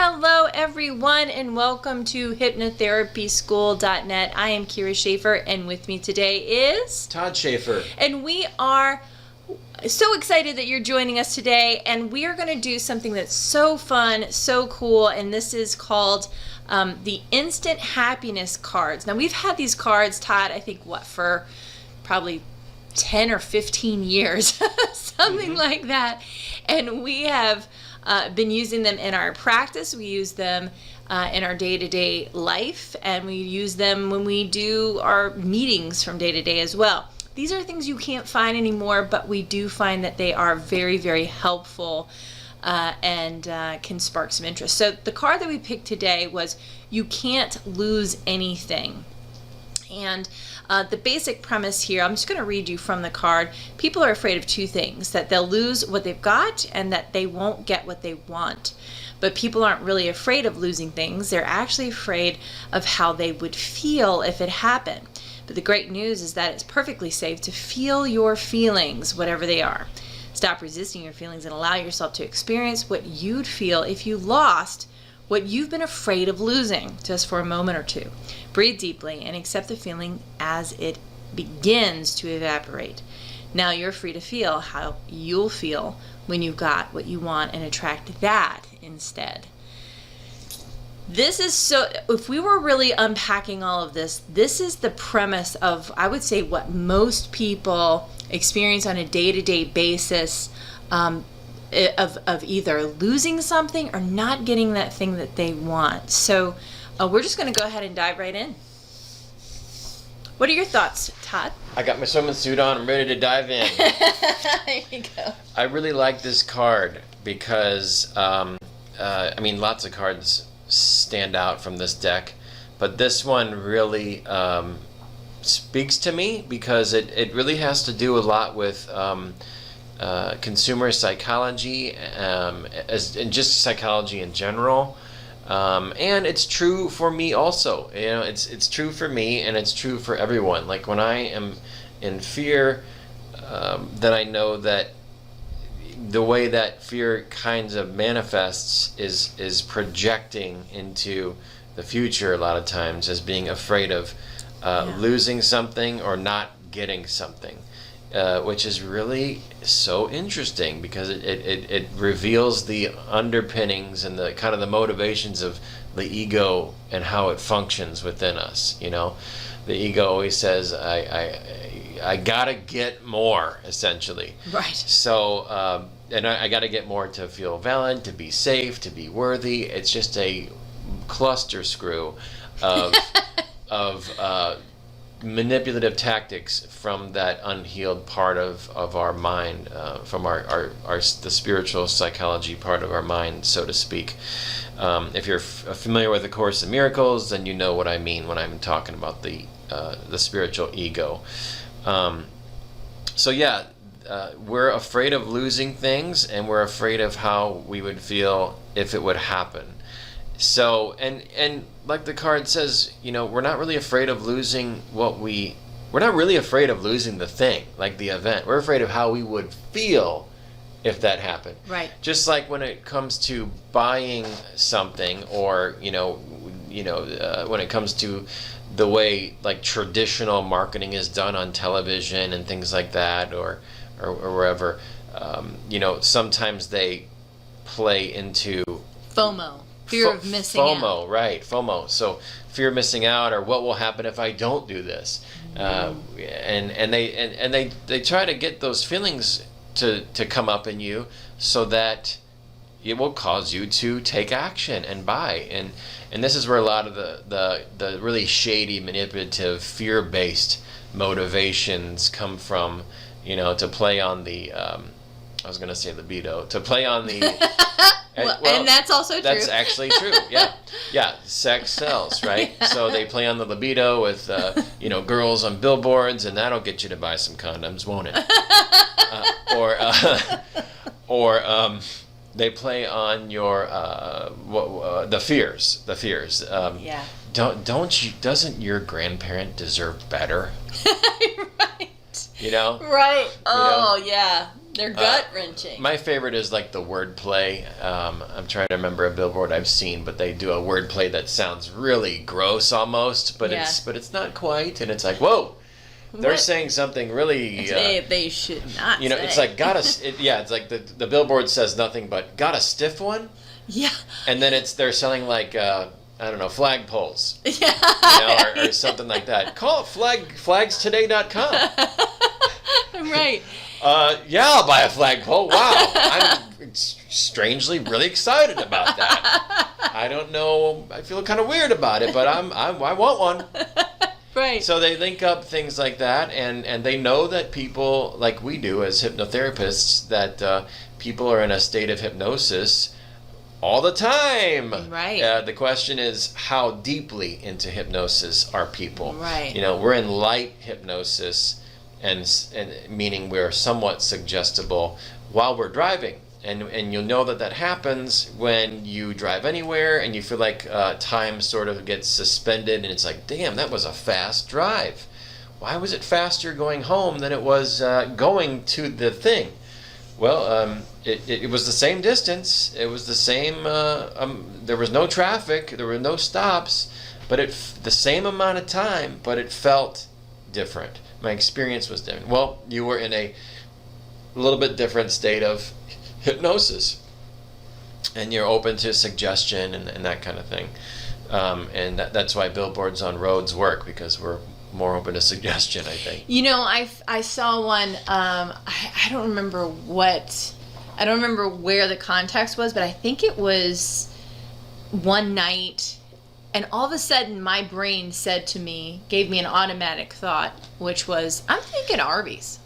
Hello everyone and welcome to hypnotherapyschool.net. I am Kyra Schaefer and with me today is Todd Schaefer. And we are so excited that you're joining us today, and we are going to do something that's so fun, so cool, and this is called the Instant Happiness Cards. Now we've had these cards, Todd, I think for probably 10 or 15 years, something like that, and we have been using them in our practice. We use them in our day-to-day life, and we use them when we do our meetings from day to day as well. These are things you can't find anymore, but we do find that they are very, very helpful and can spark some interest. So the card that we picked today was You Can't Lose Anything. And the basic premise here, I'm just going to read you from the card. People are afraid of two things: that they'll lose what they've got and that they won't get what they want. But people aren't really afraid of losing things. They're actually afraid of how they would feel if it happened. But the great news is that it's perfectly safe to feel your feelings, whatever they are. Stop resisting your feelings and allow yourself to experience what you'd feel if you lost what you've been afraid of losing, just for a moment or two. Breathe deeply and accept the feeling as it begins to evaporate. Now you're free to feel how you'll feel when you've got what you want and attract that instead. This is so, if we were really unpacking all of this, this is the premise of, I would say, what most people experience on a day-to-day basis, of either losing something or not getting that thing that they want. So we're just going to go ahead and dive right in. What are your thoughts, Todd? I got my swimming suit on. I'm ready to dive in. There you go. I really like this card because, lots of cards stand out from this deck, but this one really speaks to me because it really has to do a lot with consumer psychology and just psychology in general, and it's true for me also. It's true for me and it's true for everyone. Like when I am in fear, then I know that the way that fear kinds of manifests is projecting into the future a lot of times as being afraid of losing something or not getting something. Which is really so interesting because it reveals the underpinnings and the kind of the motivations of the ego and how it functions within us. The ego always says, I gotta get more, essentially. Right. So, and I gotta get more to feel valid, to be safe, to be worthy. It's just a cluster screw of manipulative tactics from that unhealed part of our mind, from the spiritual psychology part of our mind, so to speak. If you're familiar with the Course in Miracles, then you know what I mean when I'm talking about the spiritual ego. We're afraid of losing things, and we're afraid of how we would feel if it would happen. So, and like the card says, we're not really afraid of losing we're not really afraid of losing the thing, like the event. We're afraid of how we would feel if that happened. Right. Just like when it comes to buying something, or when it comes to the way like traditional marketing is done on television and things like that, or wherever, sometimes they play into FOMO. Fear of missing out. FOMO, right? FOMO. So fear of missing out, or what will happen if I don't do this, and they try to get those feelings to come up in you so that it will cause you to take action and buy. And this is where a lot of the really shady, manipulative, fear-based motivations come from. To play on the I was going to say libido, to play on the and that's also true. That's actually true. Yeah. Sex sells, right? So they play on the libido with girls on billboards, and that'll get you to buy some condoms, won't it? Or they play on your the fears. Doesn't your grandparent deserve better? Right. You know? Right. Oh, yeah. They're gut-wrenching. My favorite is like the wordplay. I'm trying to remember a billboard I've seen, but they do a wordplay that sounds really gross almost, but it's not quite, and it's like, whoa, they're saying something really. They should not. You know, it's like it's like the billboard says nothing but got a stiff one. Yeah. And then they're selling like I don't know, flagpoles. Yeah. You know, or something like that. Call it flagstoday.com. Right. Yeah, I'll buy a flagpole. Wow, I'm strangely really excited about that. I don't know. I feel kind of weird about it, but I want one. Right. So they link up things like that, and they know that people, like we do as hypnotherapists, that people are in a state of hypnosis all the time. Right. The question is, how deeply into hypnosis are people? Right. You know, we're in light hypnosis, and meaning we're somewhat suggestible while we're driving. And you'll know that happens when you drive anywhere and you feel like time sort of gets suspended, and it's like, damn, that was a fast drive. Why was it faster going home than it was going to the thing? Well, it was the same distance. It was the same. There was no traffic. There were no stops, but the same amount of time. But it felt different. My experience was different. Well, you were in a little bit different state of hypnosis, and you're open to suggestion and that kind of thing. And that's why billboards on roads work, because we're more open to suggestion, I think. You know, I saw one. I don't remember where the context was, but I think it was one night, and all of a sudden my brain gave me an automatic thought, which was, I'm thinking Arby's.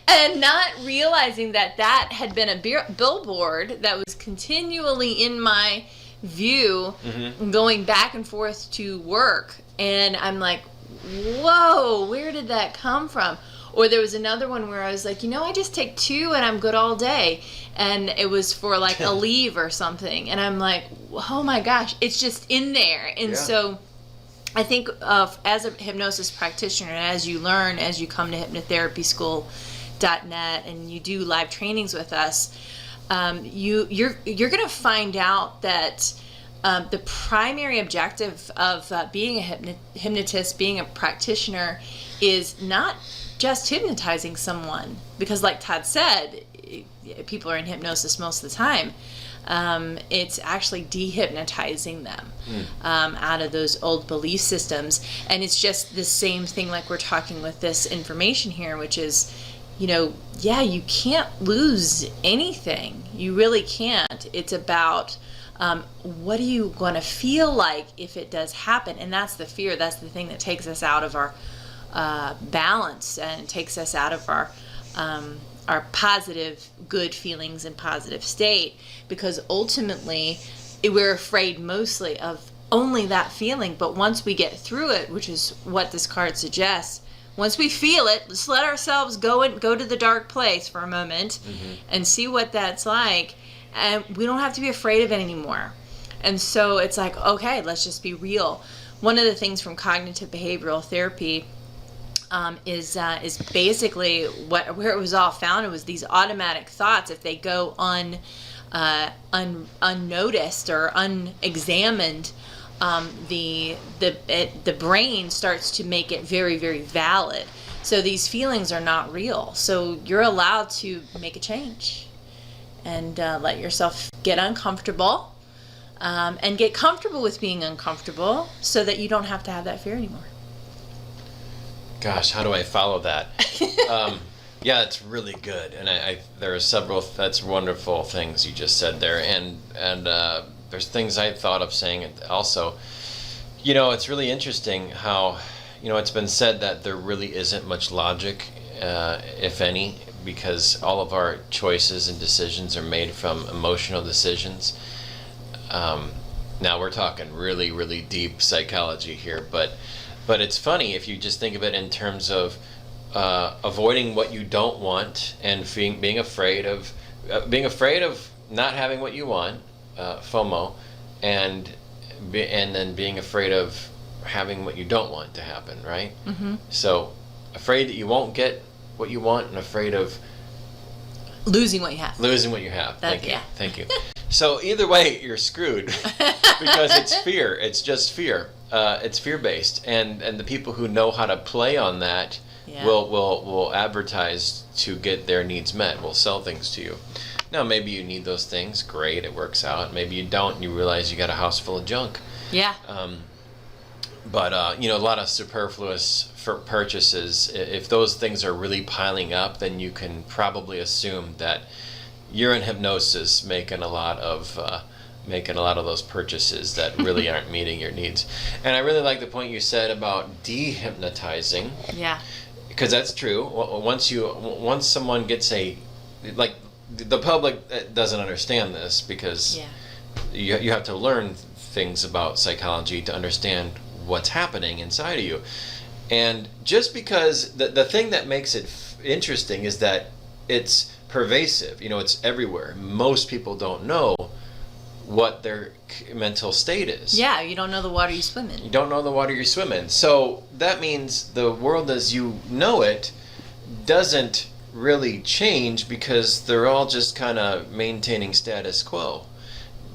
And not realizing that had been a billboard that was continually in my view, going back and forth to work. And I'm like, whoa, where did that come from? Or there was another one where I was like, I just take 2 and I'm good all day. And it was for like a leave or something. And I'm like, oh my gosh, it's just in there. And so I think as a hypnosis practitioner, as you learn, as you come to hypnotherapyschool.net and you do live trainings with us, you're going to find out that the primary objective of being a hypnotist, being a practitioner, is not just hypnotizing someone, because like Todd said, people are in hypnosis most of the time. It's actually dehypnotizing them out of those old belief systems. And it's just the same thing like we're talking with this information here, which is, you can't lose anything. You really can't. It's about what are you going to feel like if it does happen? And that's the fear. That's the thing that takes us out of our balance and takes us out of our positive, good feelings and positive state, because ultimately we're afraid mostly of only that feeling. But once we get through it, which is what this card suggests, once we feel it, let's let ourselves go to the dark place for a moment and see what that's like. And we don't have to be afraid of it anymore. And so it's like, okay, let's just be real. One of the things from cognitive behavioral therapy is basically where it was all found. It was these automatic thoughts. If they go unnoticed or unexamined, the brain starts to make it very, very valid. So these feelings are not real. So you're allowed to make a change and let yourself get uncomfortable and get comfortable with being uncomfortable, so that you don't have to have that fear anymore. Gosh, how do I follow that? Yeah, it's really good, and I there are several. That's wonderful things you just said there, and there's things I thought of saying also. It's really interesting how, it's been said that there really isn't much logic, if any, because all of our choices and decisions are made from emotional decisions. Now we're talking really, really deep psychology here, but it's funny if you just think of it in terms of avoiding what you don't want and being afraid of not having what you want, FOMO, and then being afraid of having what you don't want to happen, right? So afraid that you won't get what you want and afraid of losing what you have. Losing what you have. That, Thank you. yeah. Thank you. So either way, you're screwed because it's fear. It's just fear. It's fear-based, and the people who know how to play on that will advertise to get their needs met. Will sell things to you. Now, maybe you need those things. Great, it works out. Maybe you don't, and you realize you got a house full of junk. Yeah. But you know, a lot of superfluous purchases. If those things are really piling up, then you can probably assume that you're in hypnosis, making a lot of those purchases that really aren't meeting your needs. And I really like the point you said about dehypnotizing. Yeah. Because that's true. Once someone gets the public doesn't understand this because you have to learn things about psychology to understand what's happening inside of you. And just because the thing that makes it interesting is that it's pervasive. You know, it's everywhere. Most people don't know what their mental state is. Yeah, you don't know the water you swim in. You don't know the water you swim in. So that means the world as you know it doesn't really change because they're all just kind of maintaining status quo.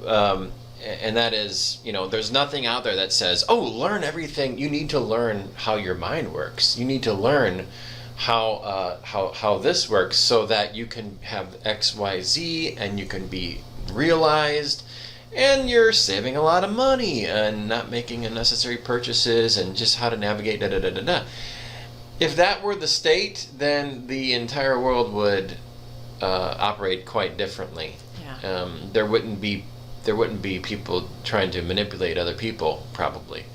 And that is, you know, there's nothing out there that says, oh, learn everything. You need to learn how your mind works. You need to learn how this works so that you can have X, Y, Z, and you can be realized, and you're saving a lot of money and not making unnecessary purchases and just how to navigate da-da-da-da-da. If that were the state, then the entire world would operate quite differently. Yeah. There wouldn't be people trying to manipulate other people, probably,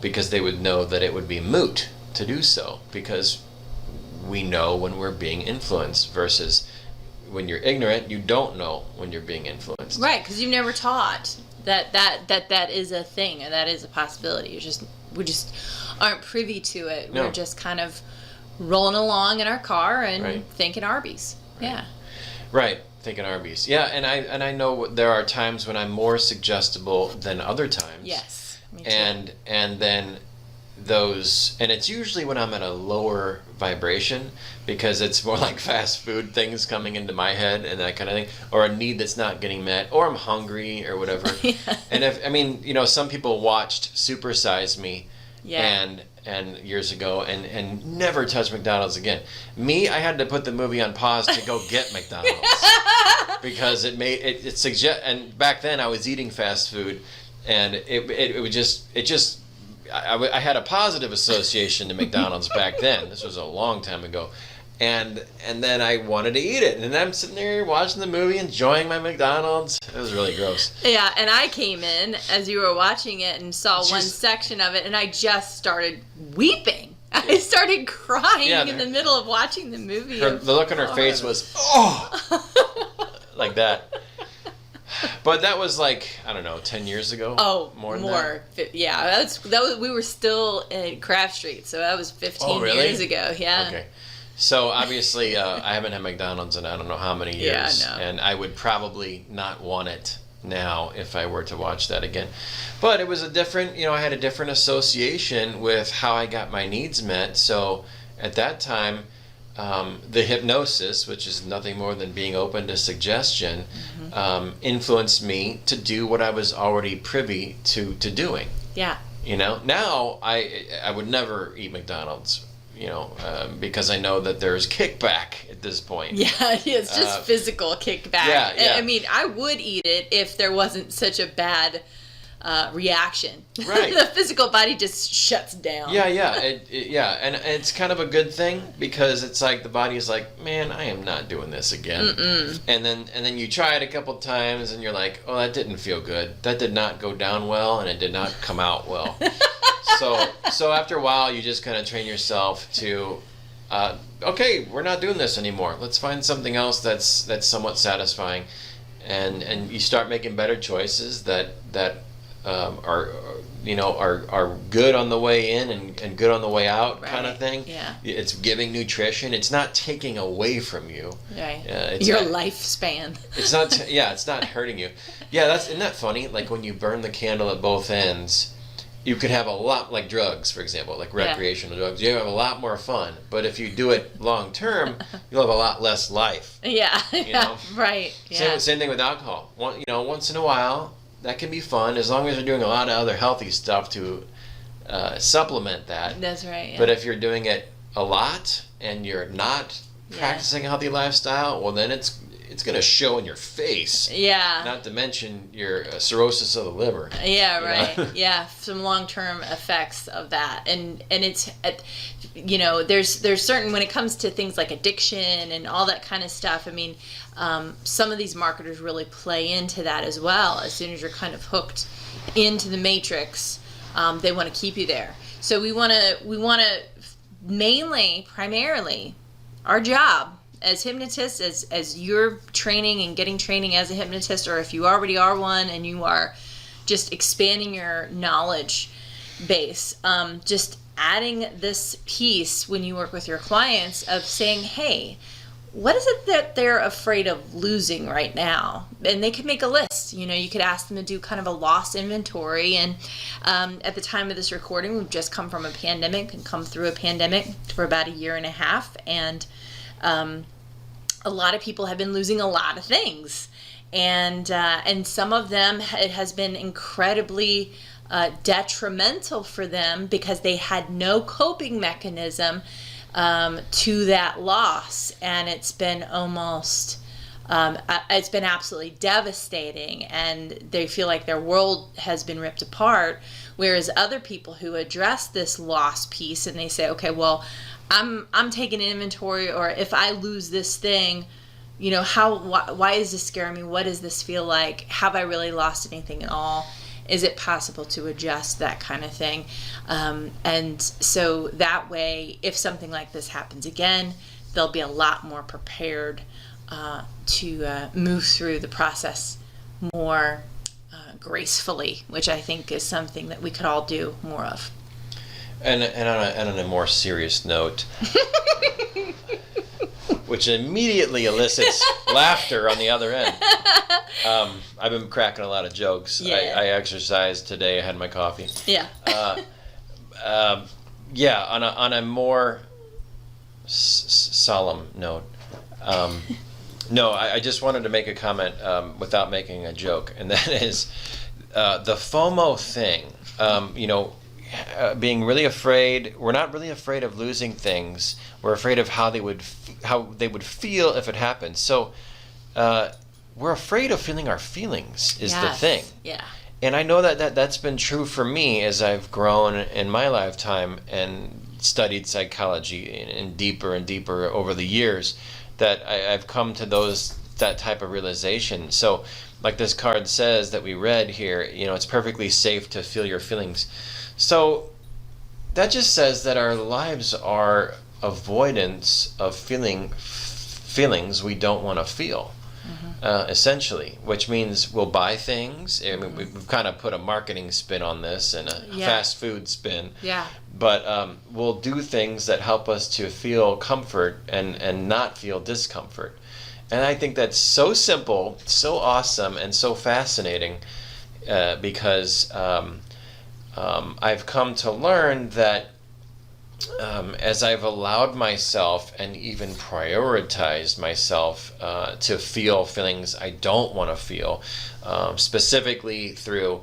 because they would know that it would be moot to do so, because we know when we're being influenced versus when you're ignorant, you don't know when you're being influenced. Right, because you've never taught that is a thing and that is a possibility. We just aren't privy to it. No. We're just kind of rolling along in our car and Right. thinking Arby's. Right. Yeah. Right, thinking Arby's. Yeah, and I know there are times when I'm more suggestible than other times. Yes. Me too. And then and it's usually when I'm at a lower vibration, because it's more like fast food things coming into my head and that kind of thing, or a need that's not getting met, or I'm hungry or whatever. Yeah. And some people watched Super Size Me Yeah. and years ago and never touched McDonald's again. Me, I had to put the movie on pause to go get McDonald's because it suggest, and back then I was eating fast food, and I had a positive association to McDonald's back then. This was a long time ago. And then I wanted to eat it. And I'm sitting there watching the movie, enjoying my McDonald's. It was really gross. Yeah, and I came in as you were watching it and saw one section of it, and I just started weeping. I started crying in the middle of watching the movie. The look on her face was, like that. But that was like, I don't know, 10 years ago? Oh, more. Yeah, that was we were still in Craft Street, so that was 15 years ago. Yeah. Okay. So obviously, I haven't had McDonald's in I don't know how many years. Yeah, I know. And I would probably not want it now if I were to watch that again. But it was a different, I had a different association with how I got my needs met. So at that time, the hypnosis, which is nothing more than being open to suggestion, influenced me to do what I was already privy to doing. Yeah. Now I would never eat McDonald's, because I know that there's kickback at this point. Yeah, it's just physical kickback. Yeah. I mean, I would eat it if there wasn't such a bad reaction. Right. The physical body just shuts down. Yeah. And it's kind of a good thing, because it's like the body is like, man, I am not doing this again. Mm-mm. And then you try it a couple times and you're like, oh, that didn't feel good. That did not go down well, and it did not come out well. So after a while, you just kind of train yourself to, okay, we're not doing this anymore. Let's find something else that's somewhat satisfying, and you start making better choices that are good on the way in and good on the way out, right. kind of thing. Yeah. It's giving nutrition. It's not taking away from you. Right. It's your not, lifespan. It's not. It's not hurting you. Yeah. Isn't that funny? Like when you burn the candle at both ends, you could have a lot, like drugs, for example, like recreational drugs. You have a lot more fun, but if you do it long term, you'll have a lot less life. Yeah, right. Yeah. Same thing with alcohol. Once in a while, that can be fun as long as you're doing a lot of other healthy stuff to supplement that. That's right. Yeah. But if you're doing it a lot and you're not practicing a healthy lifestyle, well, then it's going to show in your face. Yeah. Not to mention your cirrhosis of the liver. Yeah, right. Yeah, some long-term effects of that, and it's, there's certain, when it comes to things like addiction and all that kind of stuff. I mean, some of these marketers really play into that as well. As soon as you're kind of hooked into the matrix, they want to keep you there. So we want to primarily, our job as hypnotists, as you're training and getting training as a hypnotist, or if you already are one and you are just expanding your knowledge base, just adding this piece when you work with your clients of saying, hey, what is it that they're afraid of losing right now? And they could make a list. You could ask them to do kind of a loss inventory. And at the time of this recording, we've just come from a pandemic and come through a pandemic for about 1.5 years. And a lot of people have been losing a lot of things. And some of them, it has been incredibly detrimental for them because they had no coping mechanism to that loss, and it's been absolutely devastating, and they feel like their world has been ripped apart. Whereas other people who address this loss piece and they say, okay, well, I'm taking an inventory, or if I lose this thing, why is this scaring me? What does this feel like? Have I really lost anything at all? Is it possible to adjust, that kind of thing? And so that way, if something like this happens again, they'll be a lot more prepared to move through the process more gracefully, which I think is something that we could all do more of. And on a more serious note, which immediately elicits laughter on the other end. I've been cracking a lot of jokes. Yeah. I exercised today. I had my coffee. Yeah. On a more solemn note. No, I just wanted to make a comment without making a joke, and that is the FOMO thing. Being really afraid. We're not really afraid of losing things. We're afraid of how they would feel if it happened. So we're afraid of feeling our feelings is the thing. Yeah. And I know that's been true for me as I've grown in my lifetime and studied psychology and deeper over the years, that I've come to that type of realization. So like this card says that we read here, it's perfectly safe to feel your feelings. So that just says that our lives are avoidance of feelings we don't want to feel, essentially, which means we'll buy things. I mean, we've kind of put a marketing spin on this and a fast food spin. Yeah. But we'll do things that help us to feel comfort and not feel discomfort. And I think that's so simple, so awesome, and so fascinating because I've come to learn that as I've allowed myself and even prioritized myself to feel feelings I don't want to feel, specifically through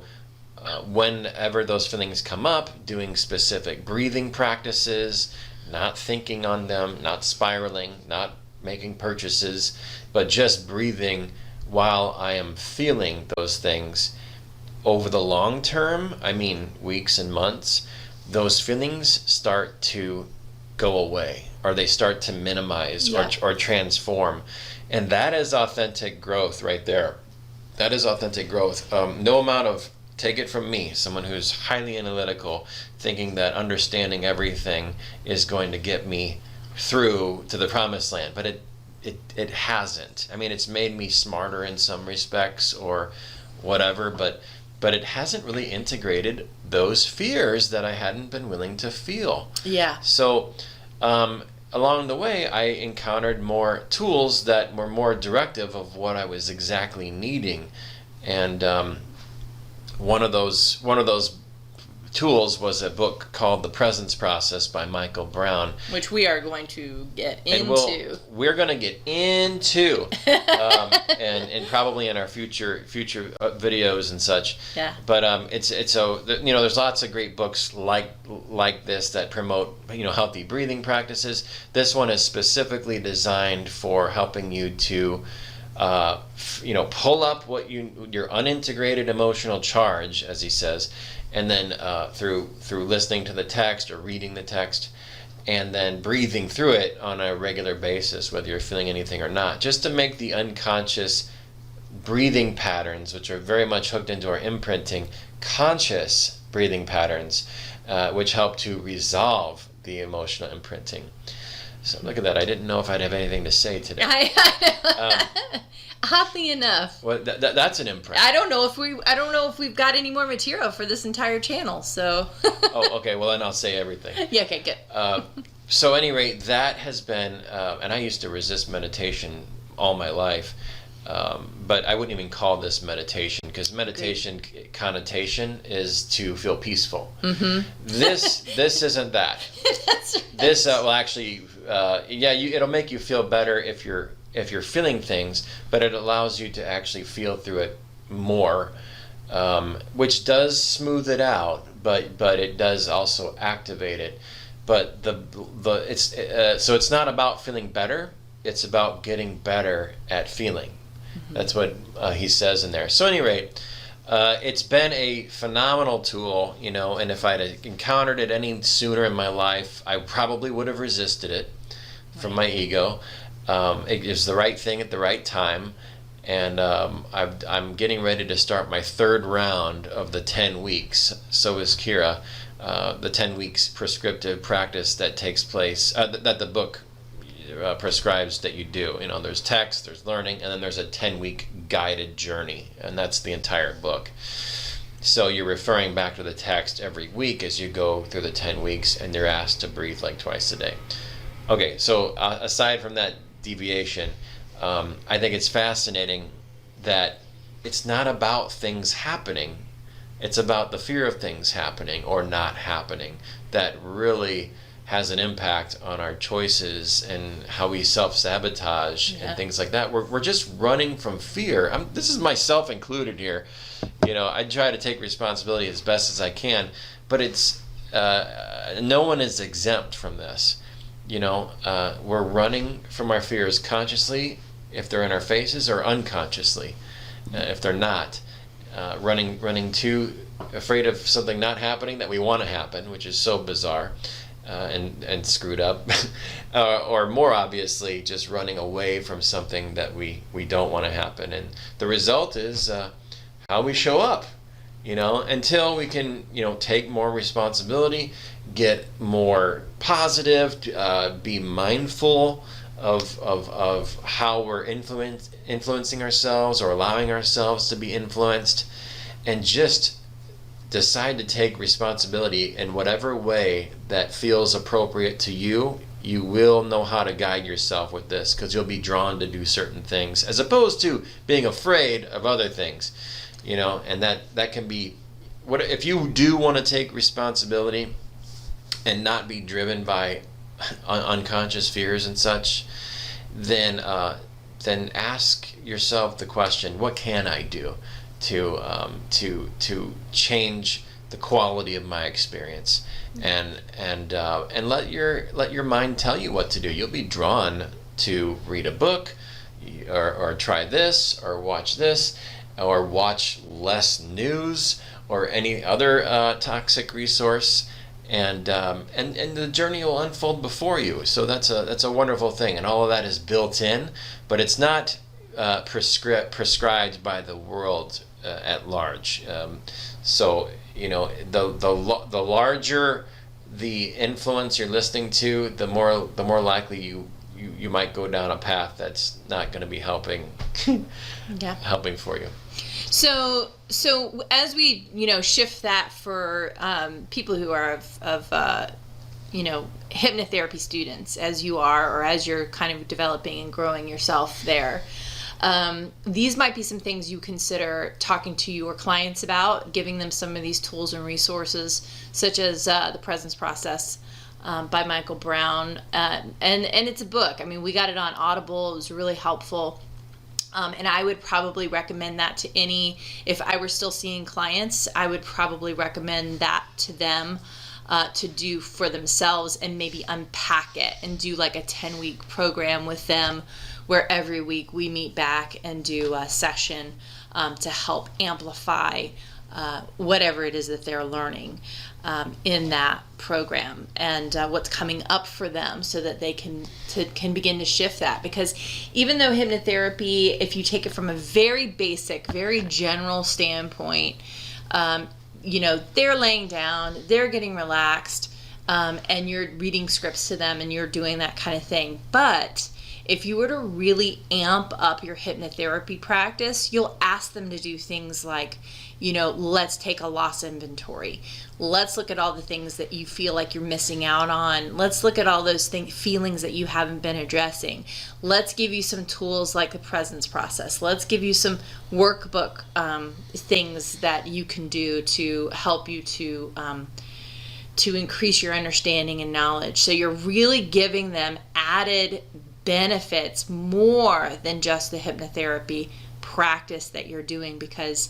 whenever those feelings come up, doing specific breathing practices, not thinking on them, not spiraling, not making purchases, but just breathing while I am feeling those things. Over the long term, I mean weeks and months, those feelings start to go away, or they start to minimize or transform. And that is authentic growth right there. That is authentic growth. No amount of, take it from me, someone who's highly analytical, thinking that understanding everything is going to get me through to the promised land. But it hasn't. I mean, it's made me smarter in some respects or whatever, but it hasn't really integrated those fears that I hadn't been willing to feel. Yeah. So along the way, I encountered more tools that were more directive of what I was exactly needing. And one of those tools was a book called The Presence Process by Michael Brown. Which we are going to get into. And we're going to get into, and probably in our future videos and such. Yeah. But there's lots of great books like this that promote healthy breathing practices. This one is specifically designed for helping you to pull up your unintegrated emotional charge, as he says, and then through listening to the text or reading the text, and then breathing through it on a regular basis, whether you're feeling anything or not, just to make the unconscious breathing patterns, which are very much hooked into our imprinting, conscious breathing patterns, which help to resolve the emotional imprinting. So look at that. I didn't know if I'd have anything to say today. Oddly enough. Well, that's an imprint. I don't know if we've got any more material for this entire channel. So. Oh, okay. Well, then I'll say everything. Yeah. Okay. Good. So, at any rate, that has been, and I used to resist meditation all my life, but I wouldn't even call this meditation, because meditation connotation is to feel peaceful. Mm-hmm. This isn't that. That's right. This will actually, it'll make you feel better if you're feeling things, but it allows you to actually feel through it more, which does smooth it out, but it does also activate it. But so it's not about feeling better; it's about getting better at feeling. Mm-hmm. That's what he says in there. So, at any rate, it's been a phenomenal tool, and if I'd encountered it any sooner in my life, I probably would have resisted it from my ego. It is the right thing at the right time, and I'm getting ready to start my third round of the 10 weeks. So is Kyra, the 10 weeks prescriptive practice that takes place, that the book prescribes that you do. There's text, there's learning, and then there's a 10-week guided journey, and that's the entire book. So you're referring back to the text every week as you go through the 10 weeks, and you're asked to breathe like twice a day. Okay, so aside from that deviation, I think it's fascinating that it's not about things happening. It's about the fear of things happening or not happening that really has an impact on our choices and how we self-sabotage and things like that. We're just running from fear. This is myself included here. I try to take responsibility as best as I can, but it's no one is exempt from this. We're running from our fears consciously, if they're in our faces, or unconsciously, if they're not. Running too afraid of something not happening that we want to happen, which is so bizarre and screwed up. Or more obviously, just running away from something that we don't want to happen. And the result is how we show up, until we can, take more responsibility, get more positive, be mindful of how we're influencing ourselves or allowing ourselves to be influenced, and just decide to take responsibility in whatever way that feels appropriate to you. You will know how to guide yourself with this, because you'll be drawn to do certain things as opposed to being afraid of other things, and that can be if you do want to take responsibility and not be driven by unconscious fears and such, then ask yourself the question: what can I do to change the quality of my experience? And let your mind tell you what to do. You'll be drawn to read a book, or try this, or watch this, or watch less news, or any other toxic resource. And the journey will unfold before you. So that's a wonderful thing, and all of that is built in, but it's not prescribed by the world at large. So the larger the influence you're listening to, the more likely you might go down a path that's not going to be helping for you. So as we shift that for people who are of hypnotherapy students, as you are, or as you're kind of developing and growing yourself there, These might be some things you consider talking to your clients about, giving them some of these tools and resources, such as the Presence Process by Michael Brown. And it's a book. I mean, we got it on Audible. It was really helpful. And I would probably recommend that to if I were still seeing clients, I would probably recommend that to them to do for themselves, and maybe unpack it and do like a 10-week program with them, where every week we meet back and do a session to help amplify whatever it is that they're learning in that program, and what's coming up for them, so that they can begin to shift that. Because even though hypnotherapy, if you take it from a very basic, very general standpoint, they're laying down, they're getting relaxed, and you're reading scripts to them and you're doing that kind of thing. But if you were to really amp up your hypnotherapy practice, you'll ask them to do things like, let's take a loss inventory. Let's look at all the things that you feel like you're missing out on. Let's look at all those feelings that you haven't been addressing. Let's give you some tools like the Presence Process. Let's give you some workbook things that you can do to help you to increase your understanding and knowledge. So you're really giving them added benefits more than just the hypnotherapy practice that you're doing. Because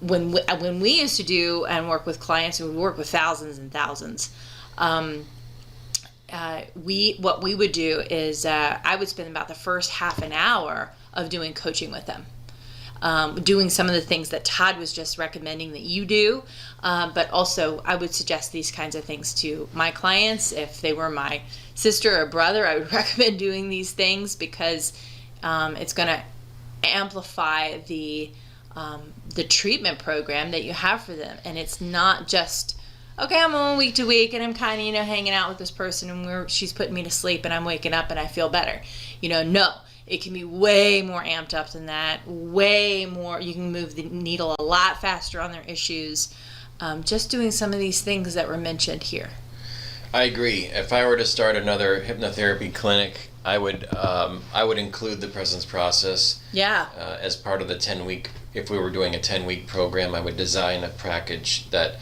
when we used to do and work with clients, and we work with thousands and thousands, what we would do is I would spend about the first half an hour of doing coaching with them, doing some of the things that Todd was just recommending that you do, but also I would suggest these kinds of things to my clients. If they were my sister or brother, I would recommend doing these things, because it's going to amplify the treatment program that you have for them. And it's not just, okay, I'm on week to week and I'm kind of, hanging out with this person and she's putting me to sleep and I'm waking up and I feel better. No, it can be way more amped up than that, way more. You can move the needle a lot faster on their issues, just doing some of these things that were mentioned here. I agree. If I were to start another hypnotherapy clinic, I would include the Presence Process. Yeah. As part of the 10-week. If we were doing a 10-week program, I would design a package that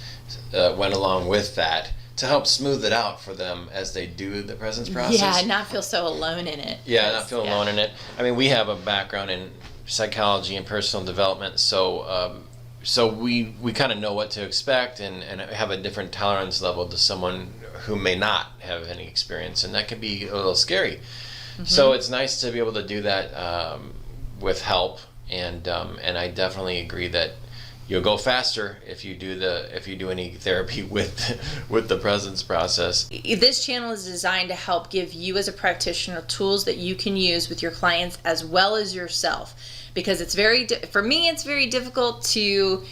went along with that to help smooth it out for them as they do the Presence Process. Yeah, not feel so alone in it. Yeah, not feel alone in it. I mean, we have a background in psychology and personal development, so we kind of know what to expect, and have a different tolerance level to someone who may not have any experience, and that can be a little scary. Mm-hmm. So it's nice to be able to do that with help, and I definitely agree that you'll go faster if you do any therapy with the Presence Process. This channel is designed to help give you as a practitioner tools that you can use with your clients as well as yourself, because it's for me it's very difficult to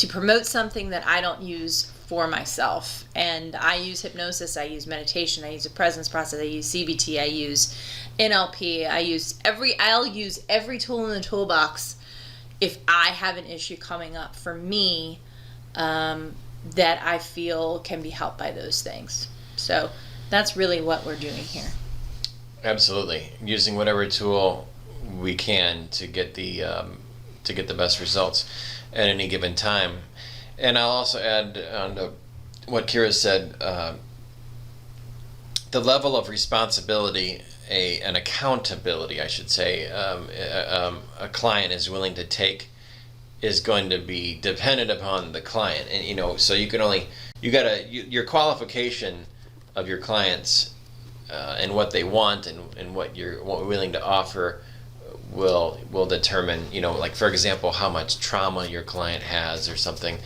promote something that I don't use for myself. And I use hypnosis, I use meditation, I use a Presence Process, I use CBT, I use NLP, I'll use every tool in the toolbox if I have an issue coming up for me that I feel can be helped by those things. So that's really what we're doing here. Absolutely, using whatever tool we can to get the best results at any given time. And I'll also add on to what Kyra said, the level of responsibility, an accountability, I should say, a client is willing to take is going to be dependent upon the client. And so your qualification of your clients and what they want and what you're willing to offer will determine, like for example, how much trauma your client has or something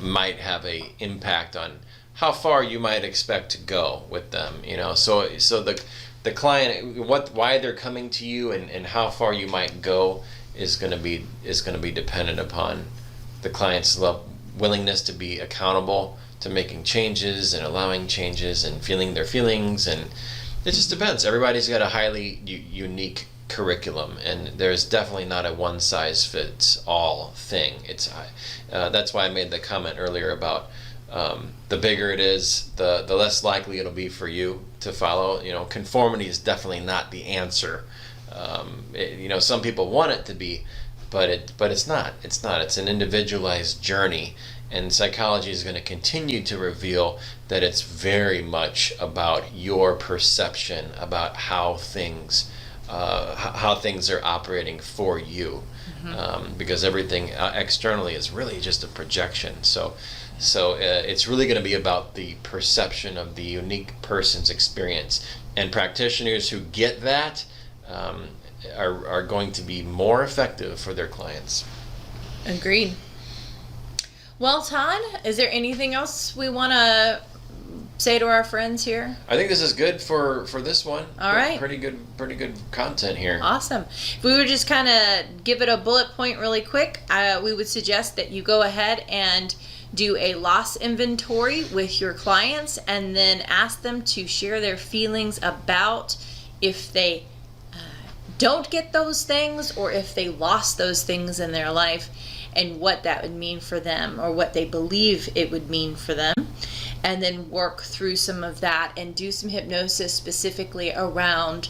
might have a impact on how far you might expect to go with them. So the client, why they're coming to you and how far you might go is going to be dependent upon the client's willingness to be accountable to making changes and allowing changes and feeling their feelings. And it just depends. Everybody's got a highly unique curriculum, and there's definitely not a one-size-fits-all thing. That's why I made the comment earlier about the bigger it is, the less likely it'll be for you to follow. Conformity is definitely not the answer. Some people want it to be, but it's not. It's not. It's an individualized journey, and psychology is going to continue to reveal that it's very much about your perception about how things are operating for you, because everything externally is really just a projection. So it's really going to be about the perception of the unique person's experience, and practitioners who get that are going to be more effective for their clients. Agreed. Well, Todd, is there anything else we want to say to our friends here? I think this is good for this one. All right. Pretty good content here. Awesome. If we were just kind of give it a bullet point really quick, we would suggest that you go ahead and do a loss inventory with your clients, and then ask them to share their feelings about if they don't get those things, or if they lost those things in their life, and what that would mean for them, or what they believe it would mean for them. And then work through some of that and do some hypnosis specifically around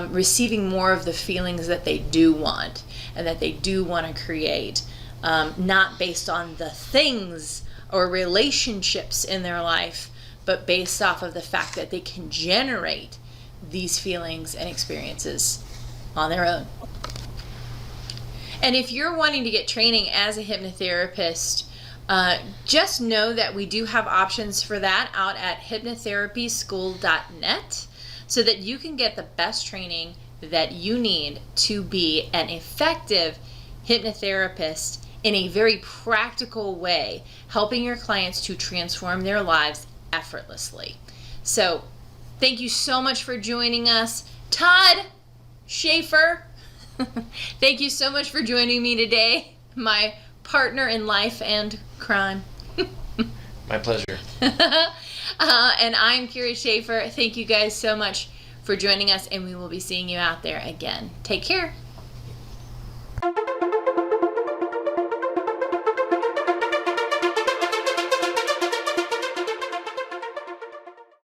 receiving more of the feelings that they do want and that they do want to create, not based on the things or relationships in their life, but based off of the fact that they can generate these feelings and experiences on their own. And if you're wanting to get training as a hypnotherapist, just know that we do have options for that out at hypnotherapieschool.net, so that you can get the best training that you need to be an effective hypnotherapist in a very practical way, helping your clients to transform their lives effortlessly. So thank you so much for joining us. Todd Schaefer, thank you so much for joining me today, my partner in life and crime. My pleasure. And I'm Kyra Schaefer. Thank you guys so much for joining us, and we will be seeing you out there again. Take care.